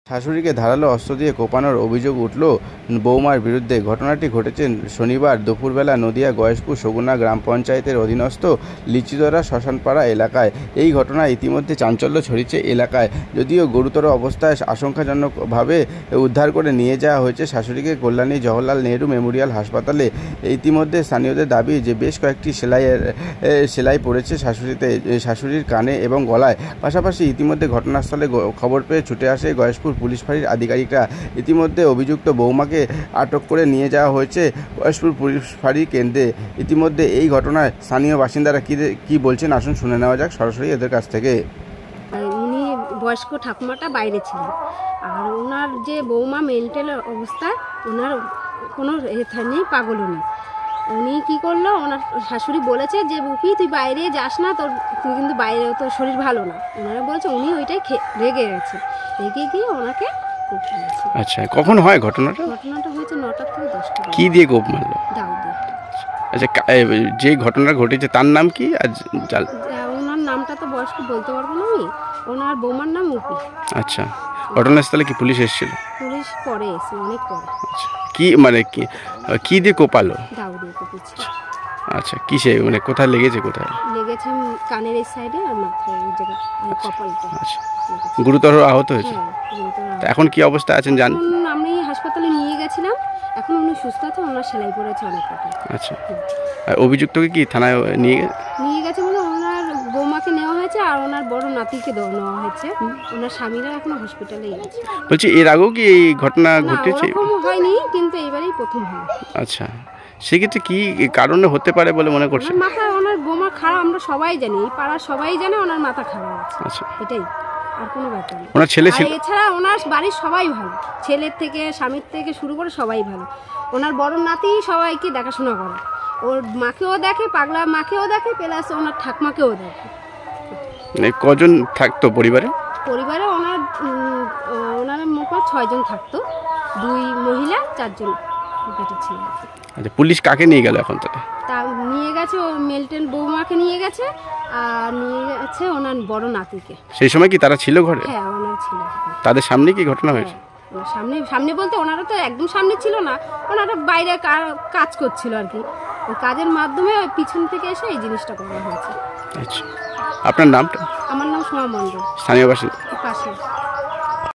শাশুড়িকে ধারালো অস্ত্র দিয়ে কোপানোর অভিযোগ উঠল বৌমার বিরুদ্ধে। ঘটনাটি ঘটেছে শনিবার দুপুরবেলা নদিয়া গয়েশপুর সগুনা গ্রাম পঞ্চায়েতের অধীনস্থ লিচিদরা শ্মশানপাড়া এলাকায়। এই ঘটনায় ইতিমধ্যে চাঞ্চল্য ছড়িয়েছে এলাকায়। যদিও গুরুতর অবস্থায় আশঙ্কাজনকভাবে উদ্ধার করে নিয়ে যাওয়া হয়েছে শাশুড়িকে কল্যাণী জওহরলাল নেহরু মেমোরিয়াল হাসপাতালে। ইতিমধ্যে স্থানীয়দের দাবি যে বেশ কয়েকটি সেলাই পড়েছে শাশুড়ির কানে এবং গলায়। পাশাপাশি ইতিমধ্যে ঘটনাস্থলে খবর পেয়ে ছুটে আসে গয়েশপুর পুলিশ ফাঁড়ির আধিকারিকরা। ইতিমধ্যে অভিযুক্ত বৌমাকে আটক করে নিয়ে যাওয়া হয়েছে গয়েশপুর পুলিশ ফাঁড়ি কেন্দ্রে। ইতিমধ্যে এই ঘটনায় স্থানীয় বাসিন্দারা কি বলছেন আসুন শুনে নেওয়া যাক সরাসরি এদের কাছ থেকে। উনি বয়স্ক ঠাকুমাটা বাইরে ছিলেন, আর ওনার যে বৌমা মেন্টাল অবস্থায়, ওনার কোনো নেই, পাগলও নেই। উনি কী করলো, ওনার শাশুড়ি বলেছে যে বুপি তুই বাইরে যাস না, তুই কিন্তু বাইরে, তোর শরীর ভালো না। ওনারা বলেছে, উনি ওইটাই রেগে গেছে, রেগে গিয়ে ওনাকে কোপ মারছে। আচ্ছা, কখন হয় ঘটনাটা? ঘটনাটা হয়েছে 9টা থেকে 10টা। কি দিয়ে কোপ মারলো? দাও দিয়ে। আচ্ছা, যে ঘটনা ঘটেছে তার নাম কি? ওনার নামটা তো বয়স্ক বলতে পারবো না আমি। ওনার বৌমার নাম উপি। আচ্ছা, ঘটনাস্থলে কি পুলিশ এসেছিল? পুলিশ পরে এসে, অনেক পরে। আচ্ছা, কি দিয়ে কোপালো? দাও দিয়ে কোপেছে। আচ্ছা, কিসে মানে কোথায় লেগেছে? কোথায় লেগেছে? কানের এই সাইডে আর মাথায় এই জায়গায়, কপালটা। আচ্ছা, গুরুতর আহত হয়েছে? হ্যাঁ। এখন কি অবস্থা আছেন জানেন? আমি হাসপাতালে নিয়ে গেছিলাম, এখন উনি সুস্থ আছে, ওনার সেলাই পড়েছে অনেক কটা। আচ্ছা, আর অভিযুক্তকে কি থানায় নিয়ে গেছে? বলে ওনার বৌমাকে নেওয়া হয়েছে আর ওনার বড় নাতিকে নেওয়া হয়েছে। ওনার স্বামীরা এখনো হসপিটালেই আছে। বলছি, এর আগেও কি এই ঘটনা ঘটেছে? এরকম হয়নি, কিন্তু এইবারই প্রথম হলো। আচ্ছা, সেক্ষেত্রে কি কারণে হতে পারে বলে মনে করছেন? মাথা, ওনার বৌমা খারাপ, আমরা সবাই জানি, এই পাড়ার সবাই জানে ওনার মাথা খারাপ আছে। আচ্ছা, এটাই, আর কোনো ব্যাপার নেই। ওনার ছেলে ছিল? এছাড়া ওনার বাড়ির সবাই ভালো, ছেলের থেকে স্বামীর থেকে শুরু করে সবাই ভালো। ওনার বড় নাতি সবাইকে দেখাশোনা করে, ওর মাকেও দেখে, পাগলা মাকেও দেখে, প্লাস ওনার ঠাকমাকেও দেখে। কজন থাকতো পরিবারে? ওনার মোট 6 জন থাকতো, 2 মহিলা 4 জন বেটা ছিল। আচ্ছা, পুলিশ কাকে নিয়ে গেল এখন? তা নিয়ে গেছে ও মেলটেন বৌমাকে নিয়ে গেছে, আর নিয়ে গেছে ওনার বড় নাতিকে। সেই সময় কি তারা ছিল ঘরে? হ্যাঁ, ওনার ছিল। তাদের সামনে কি ঘটনা হয়েছে? সামনে বলতে ওনারা তো একদম সামনে ছিল না, ওনারা বাইরে কাজ করছিল আর কি। ওই কাজের মাধ্যমে ওই পিছন থেকে এসে এই জিনিসটা করা হয়েছে। আচ্ছা, আপনার নামটা? আমার নাম সোমা মণ্ডল, স্থানীয় বাসিন্দা। পাশে।